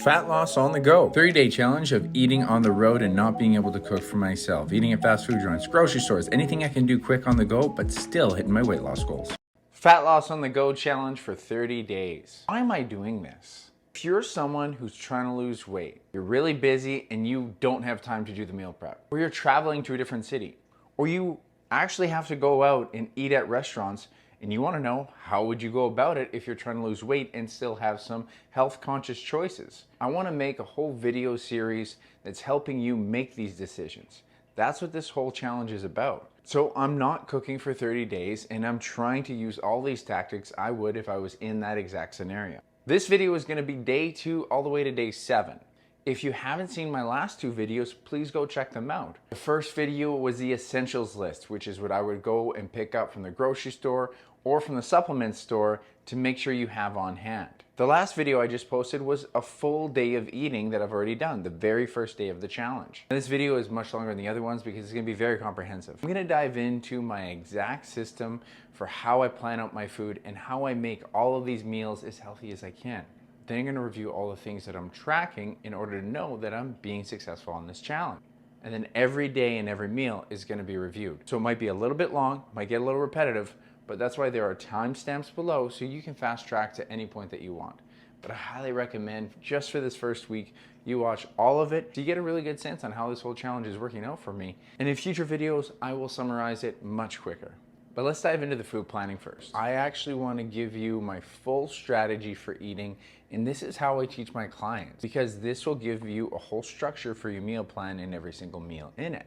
Fat loss on the go. 30-day challenge of eating on the road and not being able to cook for myself. Eating at fast food joints, grocery stores, anything I can do quick on the go, but still hitting my weight loss goals. Fat loss on the go challenge for 30 days. Why am I doing this? If you're someone who's trying to lose weight, you're really busy and you don't have time to do the meal prep, or you're traveling to a different city, or you actually have to go out and eat at restaurants, and you want to know how would you go about it if you're trying to lose weight and still have some health conscious choices. I want to make a whole video series that's helping you make these decisions. That's what this whole challenge is about. So I'm not cooking for 30 days and I'm trying to use all these tactics I would if I was in that exact scenario. This video is going to be day 2 all the way to day 7. If you haven't seen my last 2 videos, please go check them out. The first video was the essentials list, which is what I would go and pick up from the grocery store or from the supplement store to make sure you have on hand. The last video I just posted was a full day of eating that I've already done, the very first day of the challenge. And this video is much longer than the other ones because it's going to be very comprehensive. I'm going to dive into my exact system for how I plan out my food and how I make all of these meals as healthy as I can. Then I'm going to review all the things that I'm tracking in order to know that I'm being successful on this challenge. And then every day and every meal is going to be reviewed. So it might be a little bit long, might get a little repetitive, but that's why there are timestamps below so you can fast track to any point that you want. But I highly recommend, just for this first week, you watch all of it to get a really good sense on how this whole challenge is working out for me. And in future videos, I will summarize it much quicker. But let's dive into the food planning first. I actually want to give you my full strategy for eating, and this is how I teach my clients, because this will give you a whole structure for your meal plan and every single meal in it.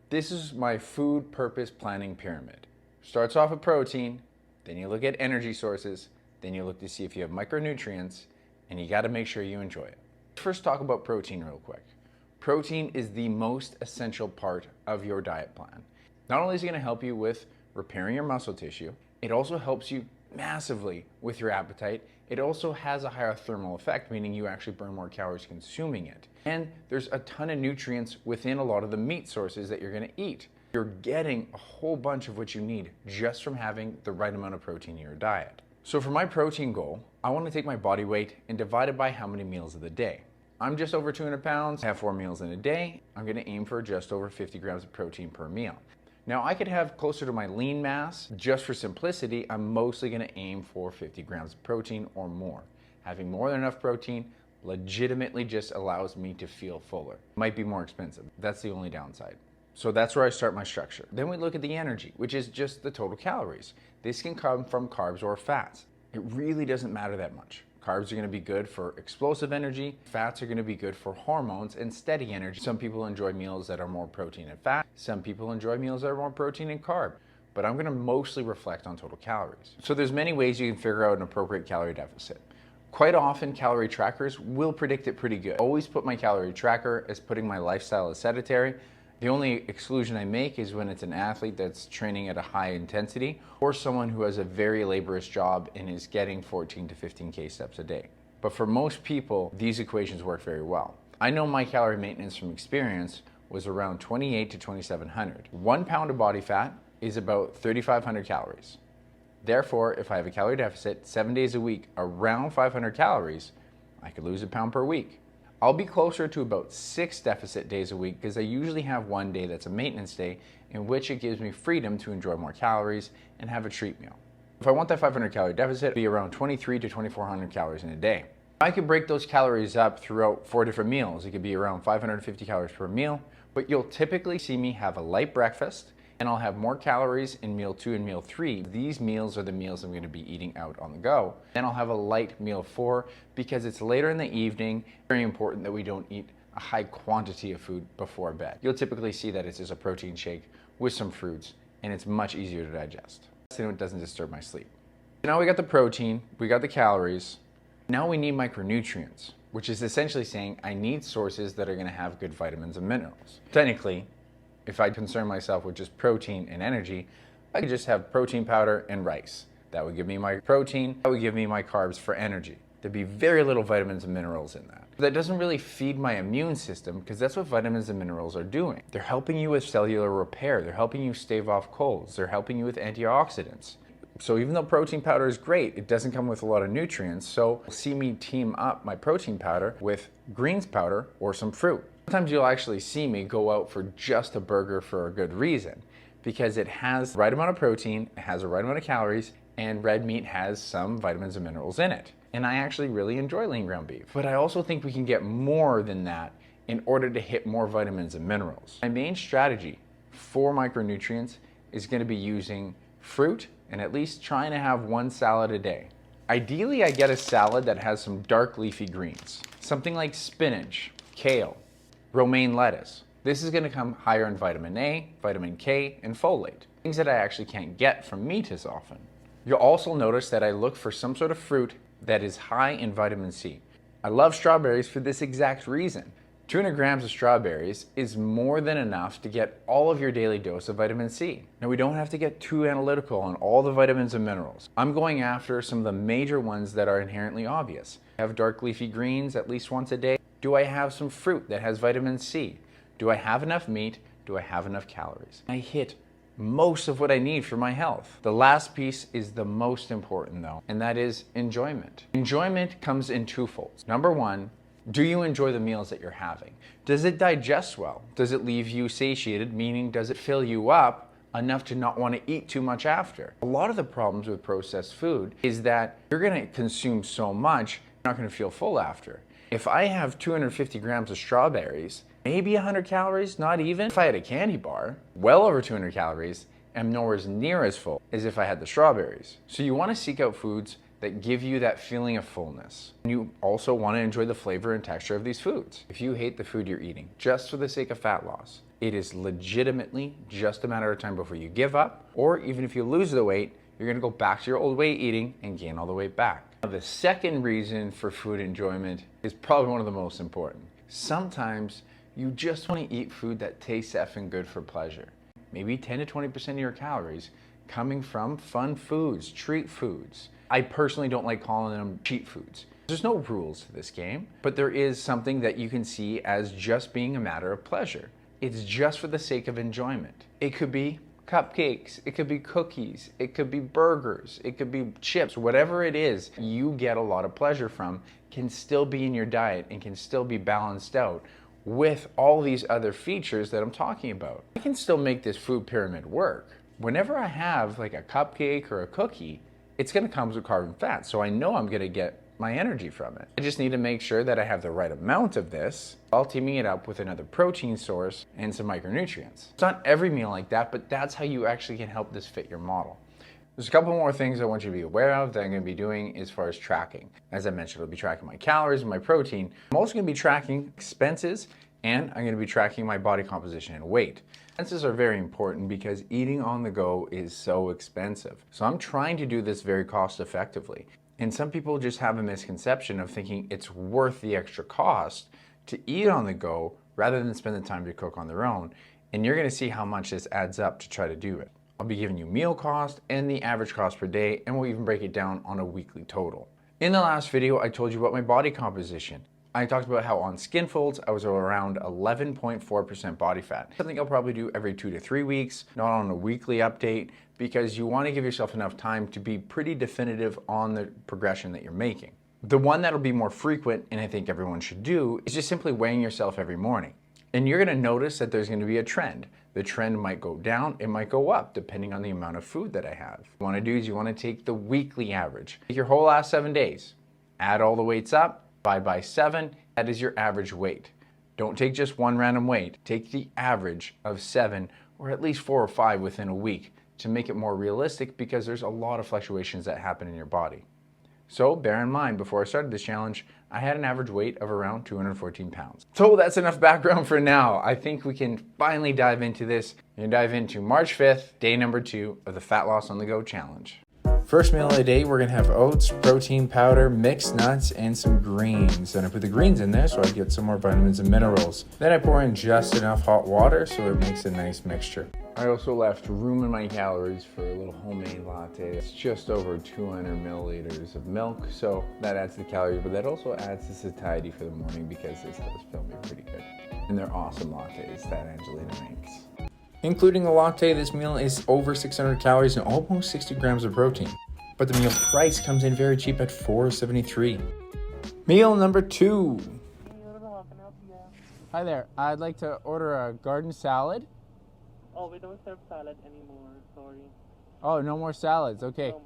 This is my food purpose planning pyramid. Starts off with protein, then you look at energy sources, then you look to see if you have micronutrients, and you got to make sure you enjoy it. First, talk about protein real quick. Protein is the most essential part of your diet plan. Not only is it going to help you with repairing your muscle tissue, it also helps you massively with your appetite. It also has a higher thermal effect, meaning you actually burn more calories consuming it. And there's a ton of nutrients within a lot of the meat sources that you're going to eat. You're getting a whole bunch of what you need just from having the right amount of protein in your diet. So for my protein goal, I want to take my body weight and divide it by how many meals of the day. I'm just over 200 pounds, I have 4 meals in a day. I'm going to aim for just over 50 grams of protein per meal. Now I could have closer to my lean mass. Just for simplicity, I'm mostly going to aim for 50 grams of protein or more. Having more than enough protein legitimately just allows me to feel fuller. Might be more expensive. That's the only downside. So that's where I start my structure. Then we look at the energy, which is just the total calories. This can come from carbs or fats. It really doesn't matter that much. Carbs are going to be good for explosive energy. Fats are going to be good for hormones and steady energy. Some people enjoy meals that are more protein and fat. Some people enjoy meals that are more protein and carb. But I'm going to mostly reflect on total calories. So there's many ways you can figure out an appropriate calorie deficit. Quite often, calorie trackers will predict it pretty good. I always put my calorie tracker as putting my lifestyle as sedentary. The only exclusion I make is when it's an athlete that's training at a high intensity or someone who has a very laborious job and is getting 14 to 15K steps a day. But for most people, these equations work very well. I know my calorie maintenance from experience was around 28 to 2,700. 1 pound of body fat is about 3,500 calories. Therefore, if I have a calorie deficit 7 days a week around 500 calories, I could lose a pound per week. I'll be closer to about 6 deficit days a week because I usually have one day that's a maintenance day in which it gives me freedom to enjoy more calories and have a treat meal. If I want that 500 calorie deficit, it'd be around 23 to 2,400 calories in a day. I could break those calories up throughout 4 different meals. It could be around 550 calories per meal, but you'll typically see me have a light breakfast, and I'll have more calories in meal 2 and meal 3. These meals are the meals I'm going to be eating out on the go. Then I'll have a light meal 4 because it's later in the evening. Very important that we don't eat a high quantity of food before bed. You'll typically see that it's just a protein shake with some fruits, and it's much easier to digest. So it doesn't disturb my sleep. Now we got the protein, we got the calories. Now we need micronutrients, which is essentially saying I need sources that are going to have good vitamins and minerals. Technically, if I concern myself with just protein and energy, I could just have protein powder and rice. That would give me my protein, that would give me my carbs for energy. There'd be very little vitamins and minerals in that. That doesn't really feed my immune system because that's what vitamins and minerals are doing. They're helping you with cellular repair. They're helping you stave off colds. They're helping you with antioxidants. So even though protein powder is great, it doesn't come with a lot of nutrients. So you'll see me team up my protein powder with greens powder or some fruit. Sometimes you'll actually see me go out for just a burger for a good reason, because it has the right amount of protein, it has the right amount of calories, and red meat has some vitamins and minerals in it. And I actually really enjoy lean ground beef. But I also think we can get more than that in order to hit more vitamins and minerals. My main strategy for micronutrients is going to be using fruit and at least trying to have one salad a day. Ideally, I get a salad that has some dark leafy greens, something like spinach, kale, romaine lettuce. This is going to come higher in vitamin A, vitamin K, and folate, things that I actually can't get from meat as often. You'll also notice that I look for some sort of fruit that is high in vitamin C. I love strawberries for this exact reason. 200 grams of strawberries is more than enough to get all of your daily dose of vitamin C. Now, we don't have to get too analytical on all the vitamins and minerals. I'm going after some of the major ones that are inherently obvious. I have dark leafy greens at least once a day. Do I have some fruit that has vitamin C? Do I have enough meat? Do I have enough calories? I hit most of what I need for my health. The last piece is the most important though, and that is enjoyment. Enjoyment comes in twofolds. Number one, do you enjoy the meals that you're having? Does it digest well? Does it leave you satiated, meaning does it fill you up enough to not want to eat too much after? A lot of the problems with processed food is that you're going to consume so much, you're not going to feel full after. If I have 250 grams of strawberries, maybe 100 calories, not even. If I had a candy bar, well over 200 calories, I'm nowhere near as full as if I had the strawberries. So you want to seek out foods that give you that feeling of fullness. And you also want to enjoy the flavor and texture of these foods. If you hate the food you're eating just for the sake of fat loss, it is legitimately just a matter of time before you give up, or even if you lose the weight, you're going to go back to your old way eating and gain all the weight back. Now, the second reason for food enjoyment is probably one of the most important. Sometimes you just want to eat food that tastes effing good for pleasure. Maybe 10 to 20% of your calories coming from fun foods, treat foods. I personally don't like calling them cheat foods. There's no rules to this game, but there is something that you can see as just being a matter of pleasure. It's just for the sake of enjoyment. It could be cupcakes, it could be cookies, it could be burgers, it could be chips, whatever it is you get a lot of pleasure from can still be in your diet and can still be balanced out with all these other features that I'm talking about. I can still make this food pyramid work. Whenever I have like a cupcake or a cookie, it's going to come with carb and fat, so I know I'm going to get my energy from it. I just need to make sure that I have the right amount of this while teaming it up with another protein source and some micronutrients. It's not every meal like that, but that's how you actually can help this fit your model. There's a couple more things I want you to be aware of that I'm going to be doing as far as tracking. As I mentioned, I'll be tracking my calories and my protein. I'm also going to be tracking expenses, and I'm going to be tracking my body composition and weight. Expenses are very important because eating on the go is so expensive. So I'm trying to do this very cost effectively. And some people just have a misconception of thinking it's worth the extra cost to eat on the go rather than spend the time to cook on their own. And you're going to see how much this adds up to try to do it. I'll be giving you meal cost and the average cost per day, and we'll even break it down on a weekly total. In the last video, I told you about my body composition. I talked about how on skin folds, I was around 11.4% body fat. Something I'll probably do every 2 to 3 weeks, not on a weekly update, because you want to give yourself enough time to be pretty definitive on the progression that you're making. The one that'll be more frequent, and I think everyone should do, is just simply weighing yourself every morning. And you're going to notice that there's going to be a trend. The trend might go down, it might go up, depending on the amount of food that I have. What you want to do is you want to take the weekly average. Take your whole last 7 days, add all the weights up, divide by 7, that is your average weight. Don't take just one random weight. Take the average of 7 or at least 4 or 5 within a week to make it more realistic, because there's a lot of fluctuations that happen in your body. So bear in mind, before I started this challenge, I had an average weight of around 214 pounds. So that's enough background for now. I think we can finally dive into this and dive into March 5th, day number 2 of the Fat Loss on the Go challenge. First meal of the day, we're gonna have oats, protein powder, mixed nuts, and some greens. Then I put the greens in there so I get some more vitamins and minerals. Then I pour in just enough hot water so it makes a nice mixture. I also left room in my calories for a little homemade latte. It's just over 200 milliliters of milk, so that adds the calories, but that also adds the satiety for the morning because this does feel me pretty good. And they're awesome lattes that Angelina makes. Including the latte, this meal is over 600 calories and almost 60 grams of protein. But the meal price comes in very cheap at $4.73. Meal number 2. Hi there. I'd like to order a garden salad. Oh, we don't serve salad anymore. Sorry. Oh, no more salads. Okay. No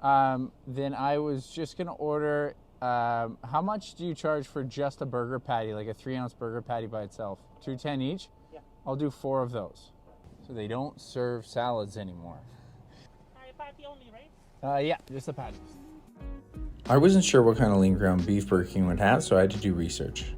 more. Then I was just going to order, how much do you charge for just a burger patty, like a 3-ounce burger patty by itself? $2.10 each? Yeah. I'll do 4 of those. So they don't serve salads anymore. Patty only, right? Yeah, just the patties. I wasn't sure what kind of lean ground beef Burger King would have, so I had to do research.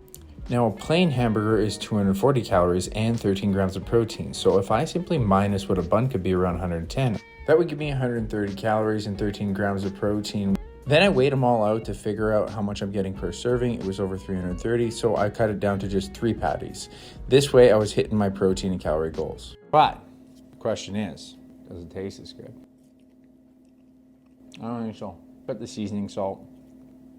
Now, a plain hamburger is 240 calories and 13 grams of protein, so if I simply minus what a bun could be, around 110, that would give me 130 calories and 13 grams of protein. Then I weighed them all out to figure out how much I'm getting per serving. It was over 330, so I cut it down to just 3 patties. This way, I was hitting my protein and calorie goals. But the question is, does it taste as good? I don't think so. Put the seasoning salt.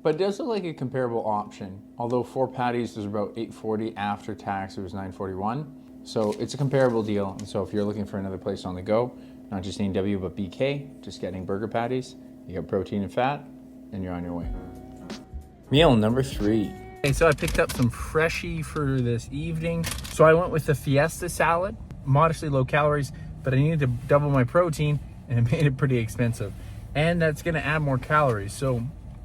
But it does look like a comparable option. Although 4 patties was about $8.40 after tax, it was $9.41. So it's a comparable deal. And so if you're looking for another place on the go, not just A&W, but BK, just getting burger patties, you got protein and fat, and you're on your way. Meal number 3. Okay, so I picked up some Freshie for this evening. So I went with the Fiesta salad, modestly low calories, but I needed to double my protein, and it made it pretty expensive. And that's gonna add more calories. So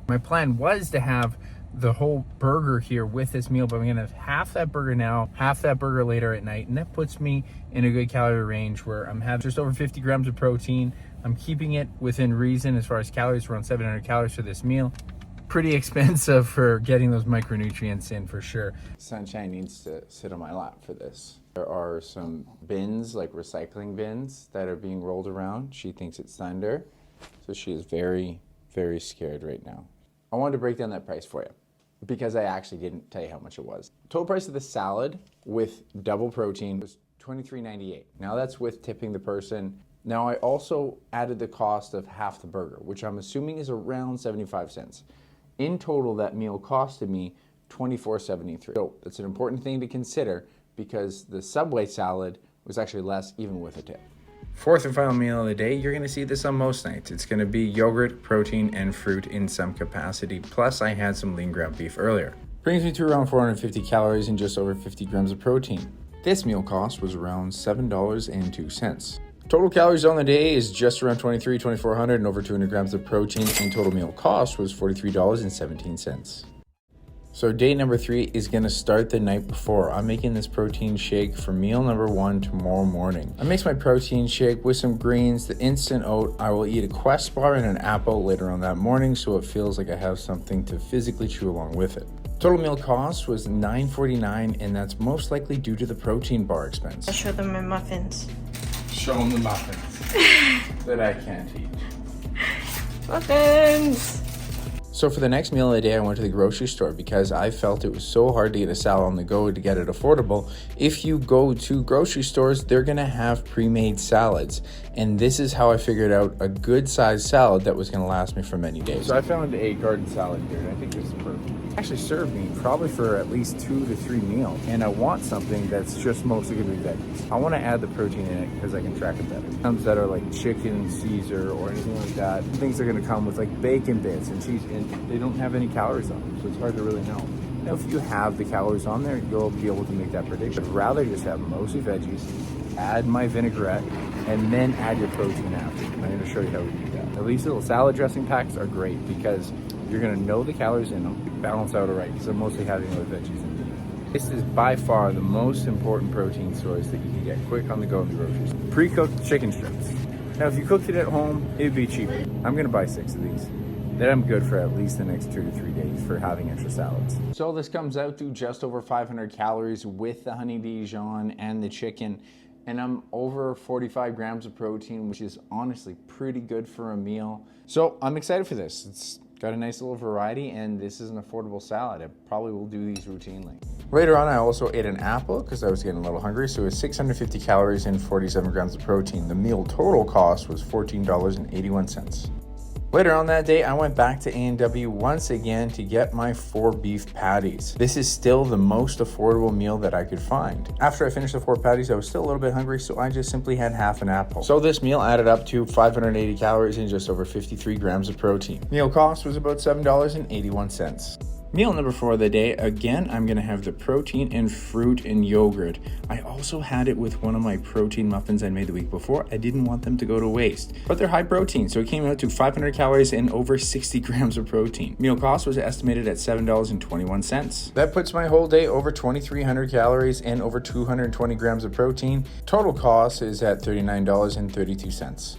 my plan was to have the whole burger here with this meal, but I'm gonna have half that burger now, half that burger later at night, and that puts me in a good calorie range where I'm having just over 50 grams of protein. I'm keeping it within reason as far as calories, around 700 calories for this meal. Pretty expensive for getting those micronutrients in for sure. Sunshine needs to sit on my lap for this. There are some bins, like recycling bins, that are being rolled around. She thinks it's thunder, so she is very, very scared right now. I wanted to break down that price for you because I actually didn't tell you how much it was. Total price of the salad with double protein was $23.98. Now that's with tipping the person. Now I also added the cost of half the burger, which I'm assuming is around 75 cents. In total, that meal costed me $24.73. So that's an important thing to consider because the Subway salad was actually less even with a tip. Fourth and final meal of the day, you're gonna see this on most nights. It's gonna be yogurt, protein, and fruit in some capacity. Plus I had some lean ground beef earlier. Brings me to around 450 calories and just over 50 grams of protein. This meal cost was around $7.02. Total calories on the day is just around 2,400 and over 200 grams of protein, and total meal cost was $43.17. So day number 3 is gonna start the night before. I'm making this protein shake for meal number 1 tomorrow morning. I mix my protein shake with some greens, the instant oat. I will eat a Quest bar and an apple later on that morning, so it feels like I have something to physically chew along with it. Total meal cost was $9.49, and that's most likely due to the protein bar expense. I'll show them my muffins. Show them the muffins that I can't eat. Muffins! So for the next meal of the day, I went to the grocery store because I felt it was so hard to get a salad on the go to get it affordable. If you go to grocery stores, they're gonna have pre-made salads. And this is how I figured out a good sized salad that was gonna last me for many days. So I found a garden salad here, and I think this is perfect. It actually served me probably for at least 2 to 3 meals. And I want something that's just mostly gonna be veggies. I wanna add the protein in it because I can track it better. Some that are like chicken, Caesar, or anything like that. Things are gonna come with like bacon bits and cheese, and they don't have any calories on them, so it's hard to really know. Now, if you have the calories on there, you'll be able to make that prediction. I'd rather just have mostly veggies, add my vinaigrette, and then add your protein after. I'm gonna show you how we do that. Now, these little salad dressing packs are great because you're gonna know the calories in them, balance out all right, because I'm mostly having the veggies in them. This is by far the most important protein source that you can get quick on the go in the grocery store. Pre-cooked chicken strips. Now, if you cooked it at home, it'd be cheaper. I'm gonna buy 6 of these. Then I'm good for at least the next 2 to 3 days for having extra salads. So this comes out to just over 500 calories with the honey Dijon and the chicken. And I'm over 45 grams of protein, which is honestly pretty good for a meal. So I'm excited for this. It's got a nice little variety, and this is an affordable salad. I probably will do these routinely. Later on, I also ate an apple because I was getting a little hungry. So it was 650 calories and 47 grams of protein. The meal total cost was $14.81. Later on that day, I went back to A&W once again to get my 4 beef patties. This is still the most affordable meal that I could find. After I finished the 4 patties, I was still a little bit hungry, so I just simply had half an apple. So this meal added up to 580 calories and just over 53 grams of protein. Meal cost was about $7.81. Meal number 4 of the day, again, I'm gonna have the protein and fruit and yogurt. I also had it with one of my protein muffins I made the week before. I didn't want them to go to waste, but they're high protein, so it came out to 500 calories and over 60 grams of protein. Meal cost was estimated at $7.21. That puts my whole day over 2,300 calories and over 220 grams of protein. Total cost is at $39.32.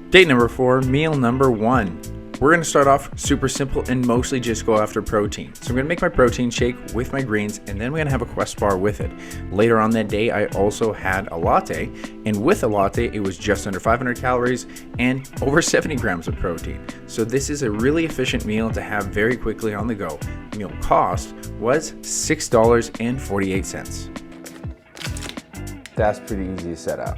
Date number 4, meal number 1. We're going to start off super simple and mostly just go after protein. So I'm going to make my protein shake with my greens, and then we're going to have a Quest bar with it. Later on that day, I also had a latte, and with a latte, it was just under 500 calories and over 70 grams of protein. So this is a really efficient meal to have very quickly on the go. Meal cost was $6.48. That's pretty easy to set up.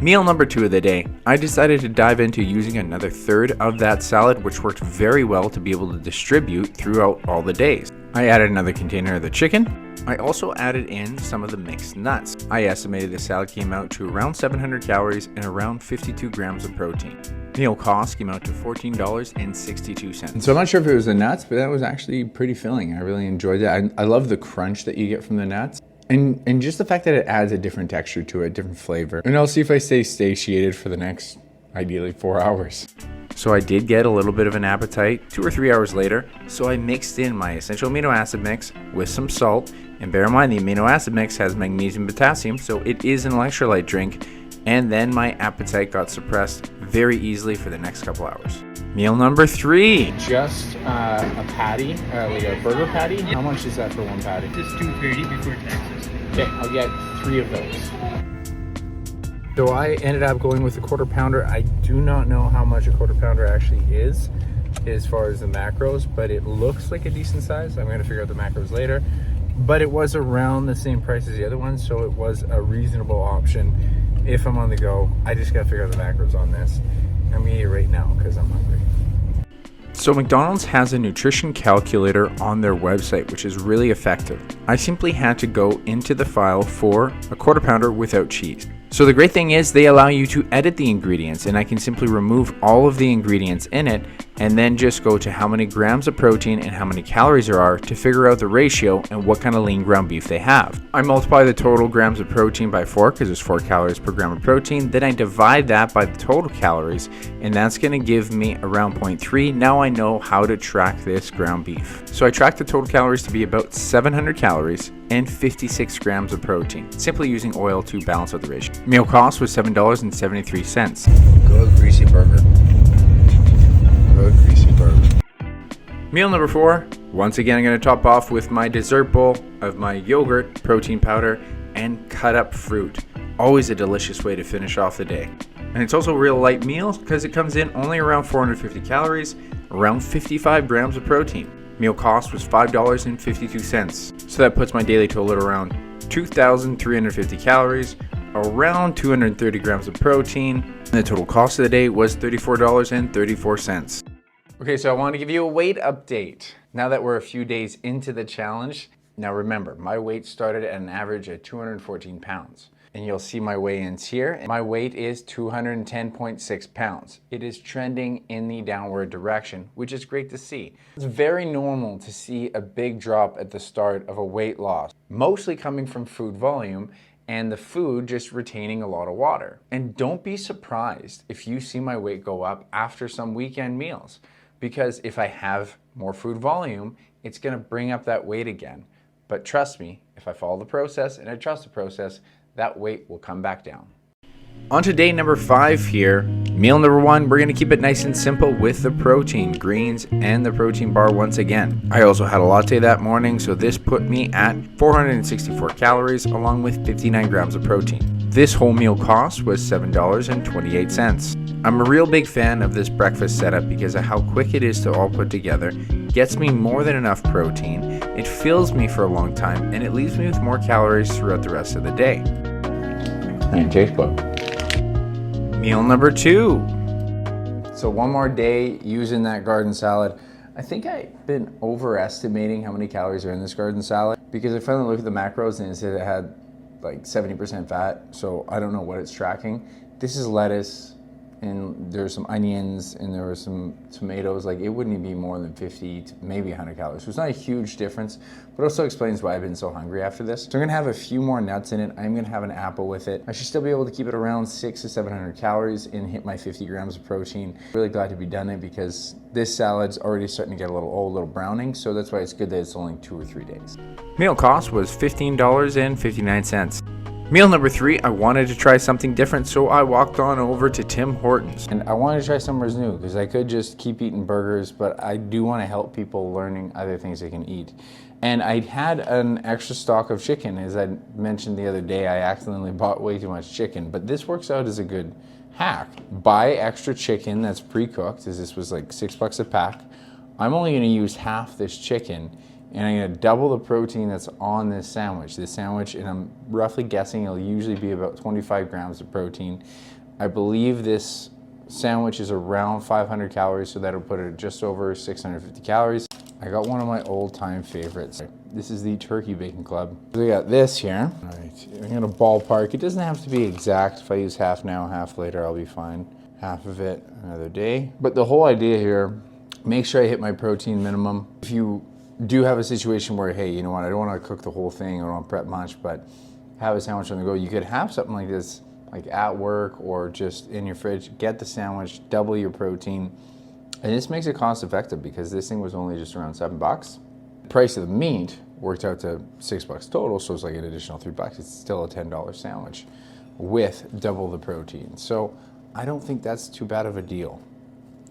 Meal number 2 of the day, I decided to dive into using another third of that salad, which worked very well to be able to distribute throughout all the days. I added another container of the chicken. I also added in some of the mixed nuts. I estimated the salad came out to around 700 calories and around 52 grams of protein. Meal cost came out to $14.62. So I'm not sure if it was the nuts, but that was actually pretty filling. I really enjoyed it. I love the crunch that you get from the nuts. And just the fact that it adds a different texture to it, different flavor. And I'll see if I stay satiated for the next, ideally, 4 hours. So I did get a little bit of an appetite 2 or 3 hours later. So I mixed in my essential amino acid mix with some salt. And bear in mind, the amino acid mix has magnesium and potassium, so it is an electrolyte drink. And then my appetite got suppressed very easily for the next couple hours. Meal number 3. Just a patty, like a burger patty. How much is that for one patty? Just $2.30 before taxes. Okay, I'll get 3 of those. So I ended up going with a quarter pounder. I do not know how much a quarter pounder actually is as far as the macros, but it looks like a decent size. I'm gonna figure out the macros later. But it was around the same price as the other one, so it was a reasonable option if I'm on the go. I just gotta figure out the macros on this. I'm gonna eat it right now because I'm hungry. So McDonald's has a nutrition calculator on their website, which is really effective. I simply had to go into the file for a quarter pounder without cheese. So the great thing is they allow you to edit the ingredients, and I can simply remove all of the ingredients in it and then just go to how many grams of protein and how many calories there are to figure out the ratio and what kind of lean ground beef they have. I multiply the total grams of protein by 4 because there's 4 calories per gram of protein. Then I divide that by the total calories, and that's going to give me around 0.3. Now I know how to track this ground beef. So I tracked the total calories to be about 700 calories and 56 grams of protein, simply using oil to balance out the ratio. Meal cost was $7.73. Good greasy burger. Good greasy burger. Meal number 4, once again I'm going to top off with my dessert bowl of my yogurt, protein powder, and cut up fruit. Always a delicious way to finish off the day. And it's also a real light meal because it comes in only around 450 calories, around 55 grams of protein. Meal cost was $5.52. So that puts my daily total at around 2,350 calories, around 230 grams of protein, and the total cost of the day was $34.34. Okay, so I want to give you a weight update. Now that we're a few days into the challenge, now remember, my weight started at an average of 214 pounds. And you'll see my weigh-ins here. My weight is 210.6 pounds. It is trending in the downward direction, which is great to see. It's very normal to see a big drop at the start of a weight loss, mostly coming from food volume and the food just retaining a lot of water. And don't be surprised if you see my weight go up after some weekend meals, because if I have more food volume, it's gonna bring up that weight again. But trust me, if I follow the process and I trust the process, that weight will come back down. On to day number 5 here. Meal number 1, we're gonna keep it nice and simple with the protein, greens, and the protein bar once again. I also had a latte that morning, so this put me at 464 calories along with 59 grams of protein. This whole meal cost was $7.28. I'm a real big fan of this breakfast setup because of how quick it is to all put together, gets me more than enough protein, it fills me for a long time, and it leaves me with more calories throughout the rest of the day. And it tastes good. Meal number 2. So one more day using that garden salad. I think I've been overestimating how many calories are in this garden salad because I finally looked at the macros and it said it had like 70% fat. So I don't know what it's tracking. This is lettuce, and there's some onions, and there were some tomatoes. Like, it wouldn't even be more than 50 to maybe 100 calories. So it's not a huge difference, but also explains why I've been so hungry after this. So I'm gonna have a few more nuts in it. I'm gonna have an apple with it. I should still be able to keep it around 600 to 700 calories and hit my 50 grams of protein. Really glad to be done it because this salad's already starting to get a little old, a little browning. So that's why it's good that it's only 2 or 3 days. Meal cost was $15.59. Meal number 3, I wanted to try something different, so I walked on over to Tim Hortons. And I wanted to try somewhere new because I could just keep eating burgers, but I do want to help people learning other things they can eat. And I had an extra stock of chicken. As I mentioned the other day, I accidentally bought way too much chicken, but this works out as a good hack. Buy extra chicken that's pre-cooked, as this was like $6 a pack. I'm only going to use half this chicken, and I'm gonna double the protein that's on this sandwich. And I'm roughly guessing it'll usually be about 25 grams of protein. I believe this sandwich is around 500 calories, so that'll put it just over 650 calories. I got one of my old-time favorites. This is the Turkey Bacon Club. We got this here. All right, I'm gonna ballpark. It doesn't have to be exact. If I use half now, half later, I'll be fine. Half of it another day. But the whole idea here, make sure I hit my protein minimum. If you do have a situation where, hey, you know what, I don't want to cook the whole thing, I don't want to prep much, but have a sandwich on the go, you could have something like this, like at work or just in your fridge. Get the sandwich, double your protein, and this makes it cost effective because this thing was only just around $7. The price of the meat worked out to $6 total, so it's like an additional $3. It's still a $10 sandwich with double the protein. So I don't think that's too bad of a deal.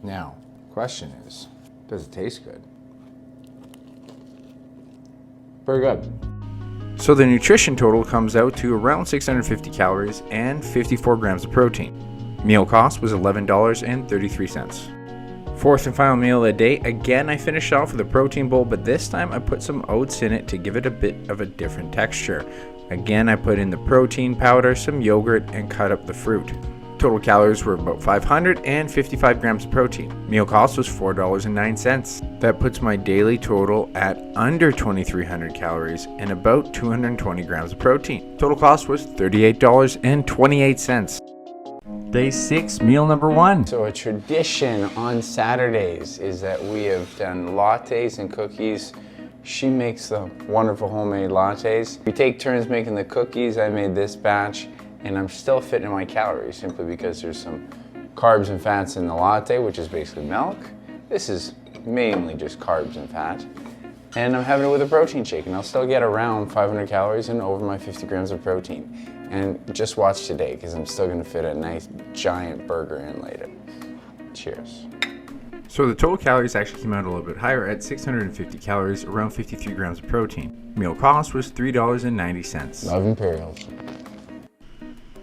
Now, question is, does it taste good? Very good. So the nutrition total comes out to around 650 calories and 54 grams of protein. Meal cost was $11.33. Fourth and final meal of the day. Again, I finished off with a protein bowl, but this time I put some oats in it to give it a bit of a different texture. Again, I put in the protein powder, some yogurt, and cut up the fruit. Total calories were about 555 grams of protein. Meal cost was $4.09. That puts my daily total at under 2,300 calories and about 220 grams of protein. Total cost was $38.28. Day 6, meal number 1. So a tradition on Saturdays is that we have done lattes and cookies. She makes the wonderful homemade lattes. We take turns making the cookies. I made this batch. And I'm still fitting my calories simply because there's some carbs and fats in the latte, which is basically milk. This is mainly just carbs and fat. And I'm having it with a protein shake, and I'll still get around 500 calories and over my 50 grams of protein. And just watch today, because I'm still gonna fit a nice giant burger in later. Cheers. So the total calories actually came out a little bit higher at 650 calories, around 53 grams of protein. Meal cost was $3.90. Love Imperials.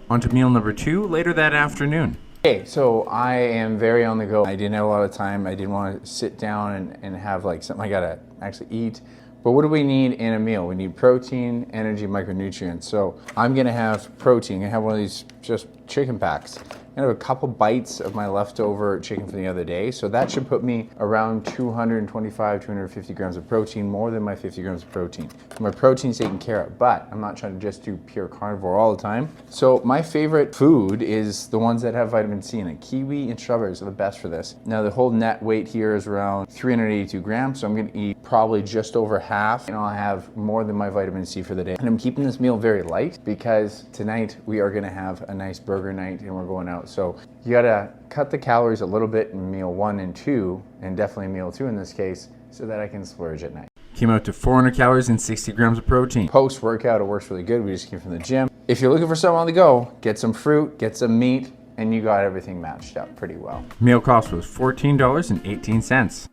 On to meal number 2 later that afternoon. Okay, so I am very on the go. I didn't have a lot of time. I didn't want to sit down and have like something I gotta actually eat. But what do we need in a meal? We need protein, energy, micronutrients. So I'm gonna have protein. I'm gonna have one of these just chicken packs. I'm gonna have a couple bites of my leftover chicken from the other day. So that should put me around 225, 250 grams of protein, more than my 50 grams of protein. My protein's taken care of, but I'm not trying to just do pure carnivore all the time. So my favorite food is the ones that have vitamin C in it. Kiwi and strawberries are the best for this. Now the whole net weight here is around 382 grams, so I'm gonna eat probably just over half, and I'll have more than my vitamin C for the day. And I'm keeping this meal very light because tonight we are gonna have a nice burger night and we're going out. So you gotta cut the calories a little bit in meal 1 and 2, and definitely meal 2 in this case, so that I can splurge at night. Came out to 400 calories and 60 grams of protein. Post-workout, it works really good. We just came from the gym. If you're looking for something on the go, get some fruit, get some meat, and you got everything matched up pretty well. Meal cost was $14.18.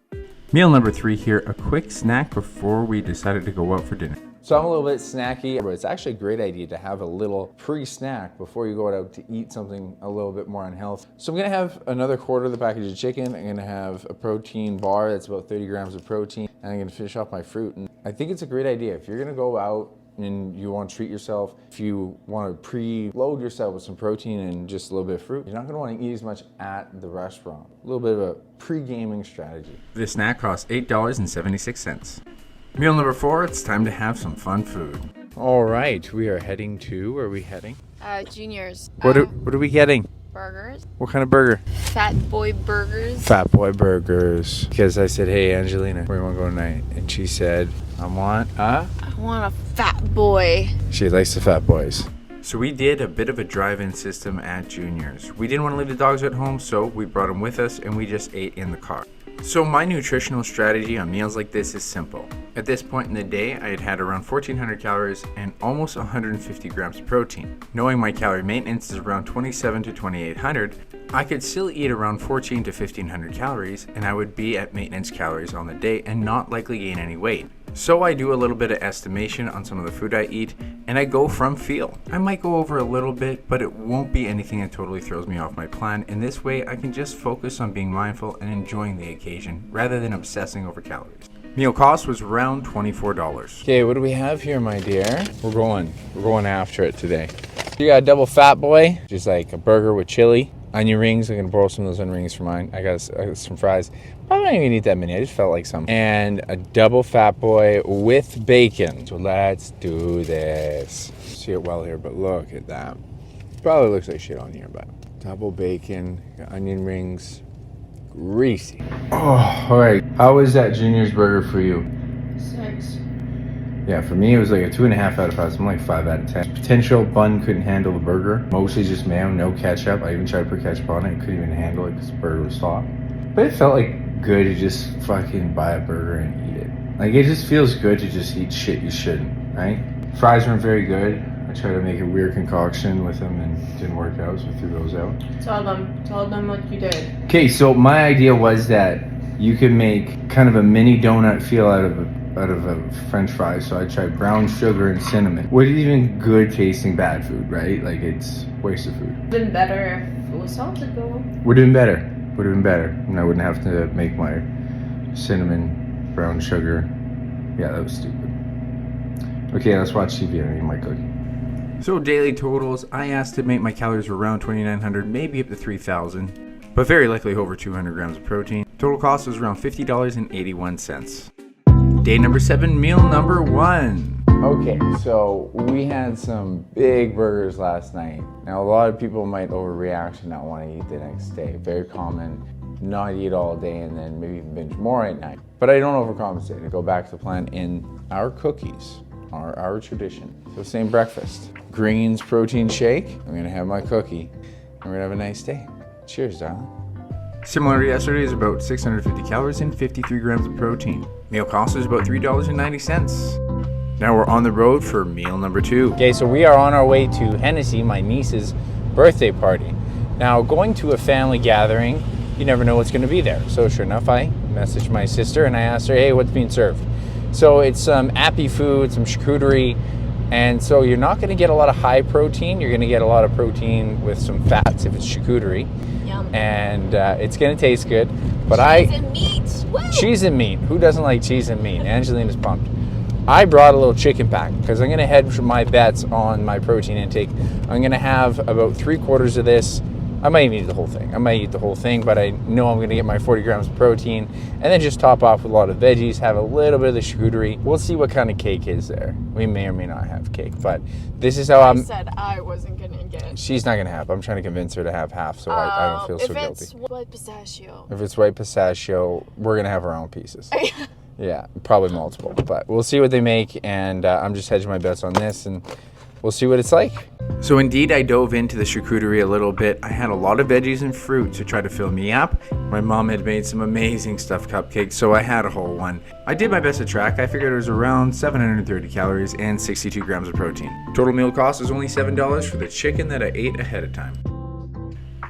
Meal number 3 here, a quick snack before we decided to go out for dinner. So I'm a little bit snacky, but it's actually a great idea to have a little pre-snack before you go out to eat something a little bit more unhealthy. So I'm gonna have another quarter of the package of chicken. I'm gonna have a protein bar that's about 30 grams of protein, and I'm gonna finish off my fruit. And I think it's a great idea. If you're gonna go out and you want to treat yourself, if you want to pre-load yourself with some protein and just a little bit of fruit, you're not going to want to eat as much at the restaurant. A little bit of a pre-gaming strategy. This snack costs $8.76. Meal number 4, it's time to have some fun food. All right, we are heading to, where are we heading? Juniors. What are we getting? Burgers. What kind of burger? Fat boy burgers. Fat boy burgers. Because I said, hey, Angelina, where do you want to go tonight? And she said, I want a fat boy. She likes the fat boys. So we did a bit of a drive-in system at Junior's. We didn't want to leave the dogs at home, so we brought them with us and we just ate in the car. So my nutritional strategy on meals like this is simple. At this point in the day, I had had around 1,400 calories and almost 150 grams of protein. Knowing my calorie maintenance is around 27 to 2,800, I could still eat around 1,400 to 1,500 calories and I would be at maintenance calories on the day and not likely gain any weight. So I do a little bit of estimation on some of the food I eat and I go from feel. I might go over a little bit, but it won't be anything that totally throws me off my plan, and this way I can just focus on being mindful and enjoying the occasion rather than obsessing over calories. Meal cost was around $24. Okay, what do we have here, my dear? We're going after it today. You got a double fat boy, just like a burger with chili. Onion rings, I'm gonna borrow some of those onion rings for mine. I got some fries. Probably not even eat that many, I just felt like some. And a double fat boy with bacon. So let's do this. See it well here, but look at that. Probably looks like shit on here, but double bacon, onion rings, greasy. Oh, all right. How was that Junior's burger for you? 6. Yeah, for me it was like a 2.5 out of 5. I'm like 5 out of 10. Potential bun couldn't handle the burger. Mostly just mayo, no ketchup. I even tried to put ketchup on it. Couldn't even handle it because the burger was hot. But it felt like good to just fucking buy a burger and eat it. Like it just feels good to just eat shit you shouldn't, right? Fries weren't very good. I tried to make a weird concoction with them and it didn't work out, so I threw those out. Tell them what you did. Okay, so my idea was that you could make kind of a mini donut feel out of a french fry. So I tried brown sugar and cinnamon. What is even good tasting bad food, right? Like it's waste of food. Been better if it was salted though. Would have been better. Would have been better. And I wouldn't have to make my cinnamon, brown sugar. Yeah, that was stupid. Okay, let's watch TV and eat my cookie. So daily totals, I estimate my calories were around 2,900, maybe up to 3,000, but very likely over 200 grams of protein. Total cost was around $50.81. Day number 7, meal number 1. Okay, so we had some big burgers last night. Now a lot of people might overreact and not want to eat the next day. Very common, not eat all day and then maybe even binge more at night. But I don't overcompensate. I go back to the plan in our cookies, our tradition. So same breakfast. Greens protein shake. I'm gonna have my cookie. And we're gonna have a nice day. Cheers, darling. Similar to yesterday, is about 650 calories and 53 grams of protein. Meal cost is about $3.90. Now we're on the road for meal number 2. Okay, so we are on our way to Hennessy, my niece's birthday party. Now, going to a family gathering, you never know what's gonna be there. So sure enough, I messaged my sister and I asked her, hey, what's being served? So it's some appy food, some charcuterie, and so you're not gonna get a lot of high protein, you're gonna get a lot of protein with some fats if it's charcuterie. Yum. And it's gonna taste good. But Cheese and meat. Woo! Cheese and meat. Who doesn't like cheese and meat? Angelina's pumped. I brought a little chicken pack because I'm gonna head for my bets on my protein intake. I'm gonna have about 3/4 of this. I might even eat the whole thing. I might eat the whole thing, but I know I'm gonna get my 40 grams of protein and then just top off with a lot of veggies, have a little bit of the charcuterie. We'll see what kind of cake is there. We may or may not have cake, but this is how I said I wasn't gonna get. She's not gonna have. I'm trying to convince her to have half so I don't feel so guilty. If it's white pistachio. If it's white pistachio, we're gonna have our own pieces. Yeah, probably multiple, but we'll see what they make, and I'm just hedging my bets on this, and we'll see what it's like. So indeed, I dove into the charcuterie a little bit. I had a lot of veggies and fruit to try to fill me up. My mom had made some amazing stuffed cupcakes, so I had a whole one. I did my best to track. I figured it was around 730 calories and 62 grams of protein. Total meal cost was only $7 for the chicken that I ate ahead of time.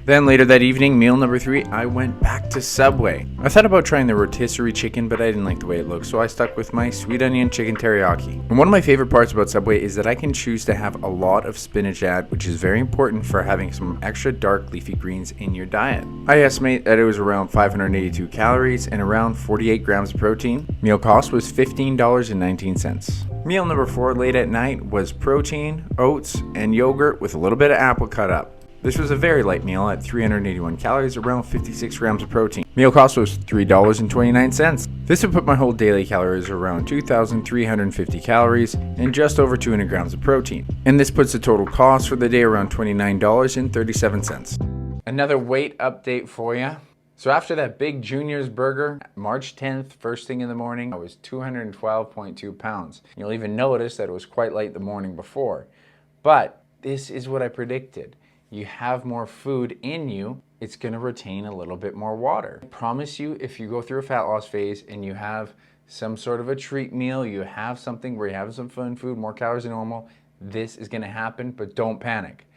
Then later that evening, meal number 3, I went back to Subway. I thought about trying the rotisserie chicken, but I didn't like the way it looked, so I stuck with my sweet onion chicken teriyaki. And one of my favorite parts about Subway is that I can choose to have a lot of spinach add, which is very important for having some extra dark leafy greens in your diet. I estimate that it was around 582 calories and around 48 grams of protein. Meal cost was $15.19. Meal number 4 late at night was protein, oats, and yogurt with a little bit of apple cut up. This was a very light meal at 381 calories, around 56 grams of protein. Meal cost was $3.29. This would put my whole daily calories around 2,350 calories and just over 200 grams of protein. And this puts the total cost for the day around $29.37. Another weight update for you. So after that big juniors burger, March 10th, first thing in the morning, I was 212.2 pounds. You'll even notice that it was quite late the morning before. But this is what I predicted. You have more food in you, it's gonna retain a little bit more water. I promise you, if you go through a fat loss phase and you have some sort of a treat meal, you have something where you have some fun food, more calories than normal, this is gonna happen, but don't panic.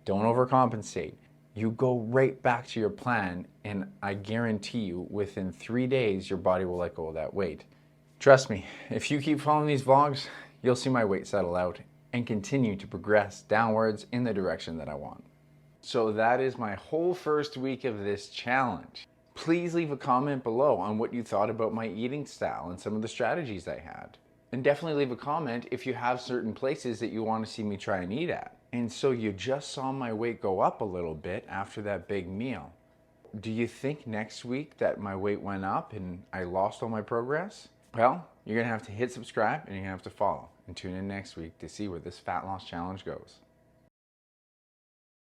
Don't overcompensate. You go right back to your plan, and I guarantee you, within 3 days, your body will let go of that weight. Trust me, if you keep following these vlogs, you'll see my weight settle out and continue to progress downwards in the direction that I want. So that is my whole first week of this challenge. Please leave a comment below on what you thought about my eating style and some of the strategies I had. And definitely leave a comment if you have certain places that you want to see me try and eat at. And so you just saw my weight go up a little bit after that big meal. Do you think next week that my weight went up and I lost all my progress? Well, you're gonna have to hit subscribe and you're gonna have to follow and tune in next week to see where this fat loss challenge goes.